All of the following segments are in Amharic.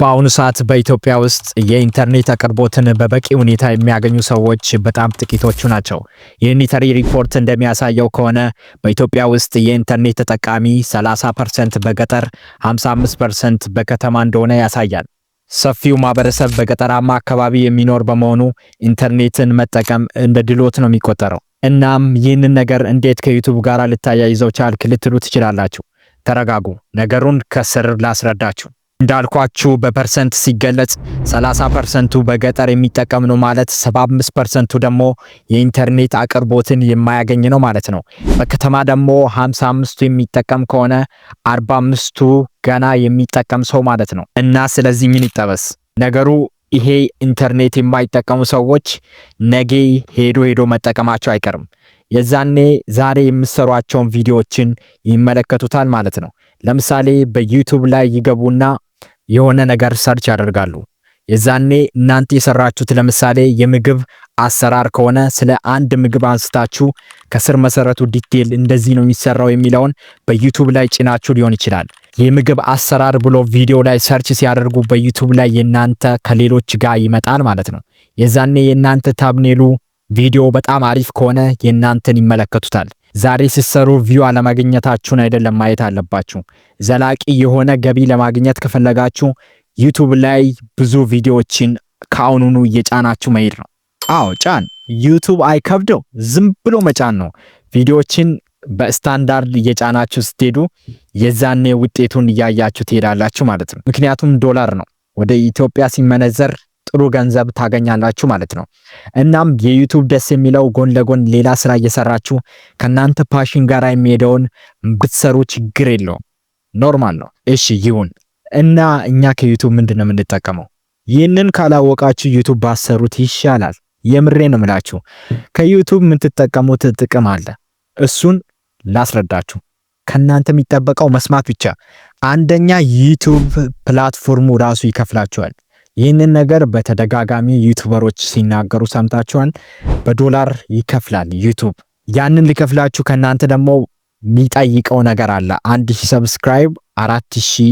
በአሁኑ ሰዓት በኢትዮጵያ ውስጥ የኢንተርኔት አቅርቦትን በበቂ ሁኔታ የሚያገኙ ሰዎች በጣም ጥቂቶቹ ናቸው። የዩኒተሪ ሪፖርት እንደሚያሳየው ከሆነ በኢትዮጵያ ውስጥ የኢንተርኔት ተጠቃሚ 30% በገጠር 55% በከተማ እንደሆነ ያሳያል። ሰፊው ማህበረሰብ በገጠራማ አካባቢ የሚኖር በመሆኑ ኢንተርኔትን መጠቀም እንደ ድሎት ነው የሚቆጠረው። እናም ይህንን ነገር እንዴት ከዩቱብ ጋር ልታያይዘው ቻልክ ልትሉ ትችላላችሁ። ተረጋጉ፣ ነገሩን ከስር ላስረዳችሁ። እንዳልኳችሁ በፐርሰንት ሲገለጽ 30%ቱ በገጠር የሚጠቀም ነው ማለት 75%ቱ ደግሞ የኢንተርኔት አቅርቦትን የማያገኝ ነው ማለት ነው። በከተማ ደግሞ 55ቱ የሚጠቀም ከሆነ 45ቱ ገና የሚጠቀም ሰው ማለት ነው። እና ስለዚህ ምን ይጠበስ ነገሩ? ይሄ ኢንተርኔት የማይጠቀሙ ሰዎች ነገ ሄዶ መጠቀማቸው አይቀርም። የዛኔ ዛሬ የምሰሯቸውን ቪዲዮዎችን ይመለከቱታል ማለት ነው። ለምሳሌ በዩቲዩብ ላይ ይገቡና የሆነ ነገር ሰርች ያደርጋሉ። የዛኔ እናንተ የሰራችሁት ለምሳሌ የምግብ አሰራር ከሆነ ስለ አንድ ምግብ አንስታችሁ ከስር መሰረቱ ዲቴል እንደዚህ ነው የሚሰራው የሚለውን በዩቲዩብ ላይ ጭናችሁ ሊሆን ይችላል። የምግብ አሰራር ብሎ ቪዲዮ ላይ ሰርች ሲያደርጉ በዩቲዩብ ላይ የናንተ ከሌሎች ጋር ይመጣል ማለት ነው። የዛኔ የናንተ ታብኔሉ ቪዲዮ በጣም አሪፍ ከሆነ የናንተን ይመለከቱታል። ዛሬ ሲሰሩ ቪው አለማግኘታችሁን አይደለም ማየት አለባችሁ። ዘላቂ የሆነ ገቢ ለማግኘት ከፈለጋችሁ ዩቲዩብ ላይ ብዙ ቪዲዮዎችን ከአሁኑኑ እየጫናችሁ መሄድ ነው። አዎ ጫን። ዩቲዩብ አይከብደው፣ ዝም ብሎ መጫን ነው። ቪዲዮዎችን በስታንዳርድ እየጫናችሁ ስትሄዱ የዛኔ ውጤቱን እያያችሁ ትሄዳላችሁ ማለት ነው። ምክንያቱም ዶላር ነው፣ ወደ ኢትዮጵያ ሲመነዘር ጥሩ ገንዘብ ታገኛላችሁ ማለት ነው። እናም የዩቲዩብ ደስ የሚለው ጎን ለጎን ሌላ ስራ እየሰራችሁ ከናንተ ፓሽን ጋር የሚሄደውን ብትሰሩ ችግር የለውም፣ ኖርማል ነው። እሺ ይሁን እና እኛ ከዩቲዩብ ምንድነው የምንጠቀመው? ይህንን ካላወቃችሁ ዩቲዩብ ባሰሩት ይሻላል። የምሬ ነው የምላችሁ። ከዩቲዩብ የምትጠቀሙት ጥቅም አለ፣ እሱን ላስረዳችሁ። ከናንተ የሚጠበቀው መስማት ብቻ። አንደኛ ዩቲዩብ ፕላትፎርሙ ራሱ ይከፍላችኋል። ይህንን ነገር በተደጋጋሚ ዩቲዩበሮች ሲናገሩ ሰምታችኋል። በዶላር ይከፍላል ዩቲዩብ። ያንን ሊከፍላችሁ ከናንተ ደግሞ የሚጠይቀው ነገር አለ። 1000 ሰብስክራይብ 4000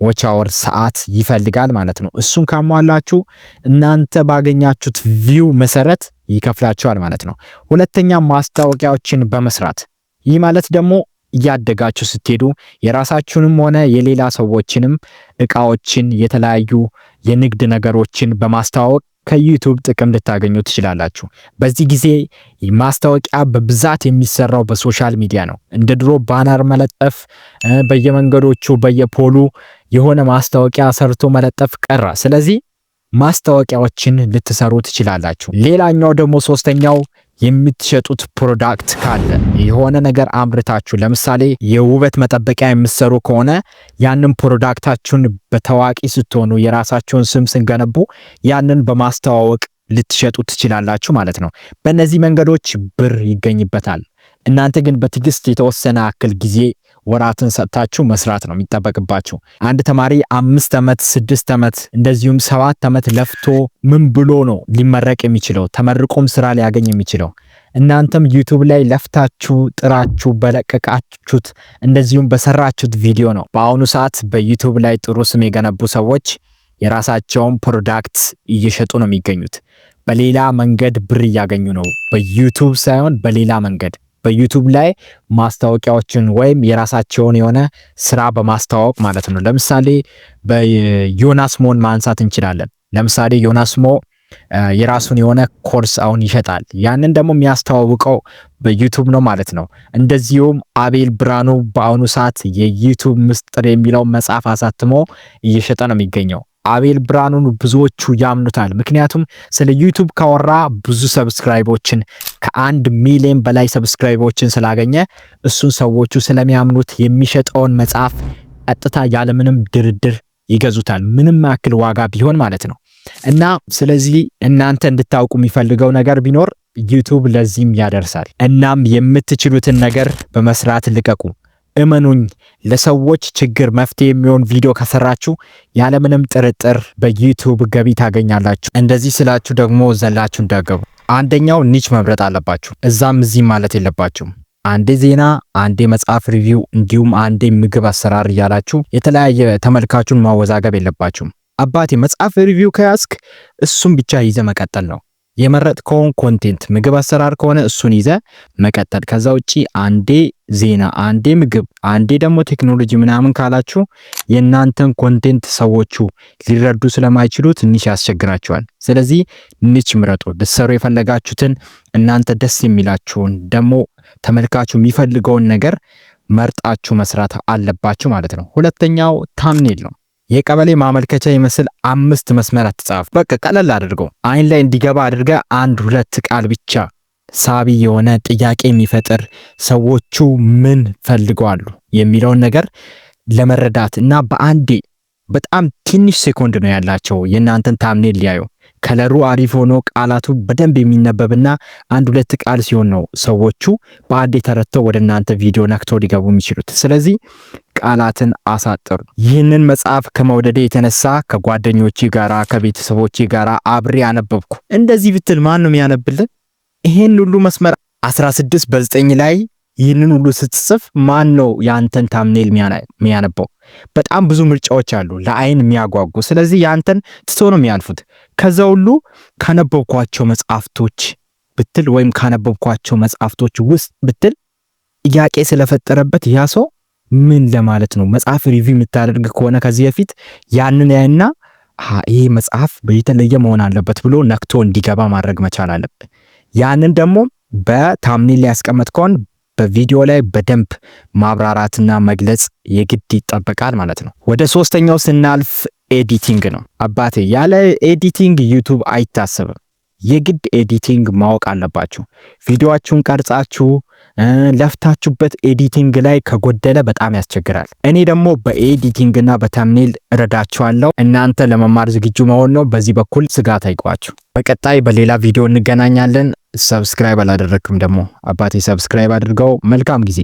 ዎች አወር ሰዓት ይፈልጋል ማለት ነው። እሱን ካሟላችሁ እናንተ ባገኛችሁት ቪው መሰረት ይከፍላችኋል ማለት ነው። ሁለተኛ ማስታወቂያዎችን በመስራት ይህ ማለት ደግሞ እያደጋችሁ ስትሄዱ የራሳችሁንም ሆነ የሌላ ሰዎችንም እቃዎችን የተለያዩ የንግድ ነገሮችን በማስተዋወቅ ከዩቲዩብ ጥቅም ልታገኙ ትችላላችሁ። በዚህ ጊዜ ማስታወቂያ በብዛት የሚሰራው በሶሻል ሚዲያ ነው። እንደ ድሮ ባነር መለጠፍ በየመንገዶቹ በየፖሉ የሆነ ማስታወቂያ ሰርቶ መለጠፍ ቀረ። ስለዚህ ማስታወቂያዎችን ልትሰሩ ትችላላችሁ። ሌላኛው ደግሞ ሶስተኛው የምትሸጡት ፕሮዳክት ካለ የሆነ ነገር አምርታችሁ ለምሳሌ የውበት መጠበቂያ የምትሰሩ ከሆነ ያንን ፕሮዳክታችሁን በታዋቂ ስትሆኑ የራሳችሁን ስም ስንገነቡ ያንን በማስተዋወቅ ልትሸጡ ትችላላችሁ ማለት ነው። በእነዚህ መንገዶች ብር ይገኝበታል። እናንተ ግን በትዕግስት የተወሰነ አክል ጊዜ ወራትን ሰጥታችሁ መስራት ነው የሚጠበቅባችሁ። አንድ ተማሪ 5 ዓመት 6 ዓመት እንደዚሁም 7 ዓመት ለፍቶ ምን ብሎ ነው ሊመረቅ የሚችለው? ተመርቆም ስራ ሊያገኝ የሚችለው? እናንተም ዩቲዩብ ላይ ለፍታችሁ ጥራችሁ በለቀቃችሁት እንደዚሁም በሰራችሁት ቪዲዮ ነው። በአሁኑ ሰዓት በዩቲዩብ ላይ ጥሩ ስም የገነቡ ሰዎች የራሳቸውን ፕሮዳክት እየሸጡ ነው የሚገኙት። በሌላ መንገድ ብር እያገኙ ነው። በዩቲዩብ ሳይሆን በሌላ መንገድ በዩቲዩብ ላይ ማስታወቂያዎችን ወይም የራሳቸውን የሆነ ስራ በማስተዋወቅ ማለት ነው። ለምሳሌ በዮናስ ሞን ማንሳት እንችላለን። ለምሳሌ ዮናስ ሞ የራሱን የሆነ ኮርስ አሁን ይሸጣል። ያንን ደግሞ የሚያስተዋውቀው በዩቲዩብ ነው ማለት ነው። እንደዚሁም አቤል ብርሃኑ በአሁኑ ሰዓት የዩቲዩብ ምስጢር የሚለው መጽሐፍ አሳትሞ እየሸጠ ነው የሚገኘው። አቤል ብርሃኑን ብዙዎቹ ያምኑታል። ምክንያቱም ስለ ዩቲዩብ ካወራ ብዙ ሰብስክራይቦችን ከ1 ሚሊዮን በላይ ሰብስክራይቦችን ስላገኘ እሱን ሰዎቹ ስለሚያምኑት የሚሸጠውን መጽሐፍ ቀጥታ ያለምንም ድርድር ይገዙታል፣ ምንም ያክል ዋጋ ቢሆን ማለት ነው። እና ስለዚህ እናንተ እንድታውቁ የሚፈልገው ነገር ቢኖር ዩቲዩብ ለዚህም ያደርሳል። እናም የምትችሉትን ነገር በመስራት ልቀቁ። እመኑኝ፣ ለሰዎች ችግር መፍትሄ የሚሆን ቪዲዮ ከሰራችሁ ያለምንም ጥርጥር በዩቲዩብ ገቢ ታገኛላችሁ። እንደዚህ ስላችሁ ደግሞ ዘላችሁ እንዳገቡ። አንደኛው ኒች መምረጥ አለባችሁ። እዛም እዚህ ማለት የለባችሁም። አንዴ ዜና፣ አንዴ መጽሐፍ ሪቪው፣ እንዲሁም አንዴ ምግብ አሰራር እያላችሁ የተለያየ ተመልካቹን ማወዛገብ የለባችሁም። አባቴ መጽሐፍ ሪቪው ከያዝክ እሱን ብቻ ይዘ መቀጠል ነው። የመረጥከውን ኮንቴንት ምግብ አሰራር ከሆነ እሱን ይዘ መቀጠል። ከዛ ውጪ አንዴ ዜና፣ አንዴ ምግብ፣ አንዴ ደግሞ ቴክኖሎጂ ምናምን ካላችሁ የእናንተን ኮንቴንት ሰዎቹ ሊረዱ ስለማይችሉ ትንሽ ያስቸግራቸዋል። ስለዚህ ንች ምረጡ። ልትሰሩ የፈለጋችሁትን እናንተ ደስ የሚላችሁን ደግሞ ተመልካቹ የሚፈልገውን ነገር መርጣችሁ መስራት አለባችሁ ማለት ነው። ሁለተኛው ታምኔል ነው። የቀበሌ ማመልከቻ ይመስል 5 መስመር አትጻፍ። በቃ ቀለል አድርገው አይን ላይ እንዲገባ አድርገ 1-2 ቃል ብቻ ሳቢ የሆነ ጥያቄ የሚፈጥር ሰዎቹ ምን ፈልገዋሉ የሚለውን ነገር ለመረዳት እና በአንዴ በጣም ትንሽ ሴኮንድ ነው ያላቸው የእናንተን ታምኔል ሊያዩ። ከለሩ አሪፍ ሆኖ ቃላቱ በደንብ የሚነበብና 1-2 ቃል ሲሆን ነው ሰዎቹ በአንዴ ተረድተው ወደ እናንተ ቪዲዮ ነክተው ሊገቡ የሚችሉት። ስለዚህ ቃላትን አሳጥሩ። ይህንን መጽሐፍ ከመውደዴ የተነሳ ከጓደኞቼ ጋራ ከቤተሰቦቼ ጋራ አብሬ አነበብኩ። እንደዚህ ብትል ማን ነው የሚያነብልን? ይሄን ሁሉ መስመር 16 በ9 ላይ ይህንን ሁሉ ስትጽፍ ማን ነው ያንተን ታምኔል የሚያነበው? በጣም ብዙ ምርጫዎች አሉ ለአይን የሚያጓጉ። ስለዚህ ያንተን ትቶ ነው የሚያልፉት። ከዛ ሁሉ ካነበብኳቸው መጽሐፍቶች ብትል ወይም ካነበብኳቸው መጽሐፍቶች ውስጥ ብትል ጥያቄ ስለፈጠረበት ያ ሰው ምን ለማለት ነው መጽሐፍ ሪቪው የምታደርግ ከሆነ ከዚህ በፊት ያንን ያይና ይሄ መጽሐፍ በተለየ መሆን አለበት ብሎ ነክቶ እንዲገባ ማድረግ መቻል አለበት። ያንን ደግሞ በታምኔል ላይ ያስቀመጥከውን በቪዲዮ ላይ በደንብ ማብራራትና መግለጽ የግድ ይጠበቃል ማለት ነው። ወደ ሶስተኛው ስናልፍ ኤዲቲንግ ነው። አባቴ ያለ ኤዲቲንግ ዩቲዩብ አይታሰብም። የግድ ኤዲቲንግ ማወቅ አለባችሁ። ቪዲዮአችሁን ቀርጻችሁ ለፍታችሁበት ኤዲቲንግ ላይ ከጎደለ በጣም ያስቸግራል። እኔ ደግሞ በኤዲቲንግ እና በታምኔል እረዳችኋለሁ። እናንተ ለመማር ዝግጁ መሆን ነው። በዚህ በኩል ስጋት አይቋችሁ። በቀጣይ በሌላ ቪዲዮ እንገናኛለን። ሰብስክራይብ አላደረክም ደግሞ አባቴ ሰብስክራይብ አድርገው። መልካም ጊዜ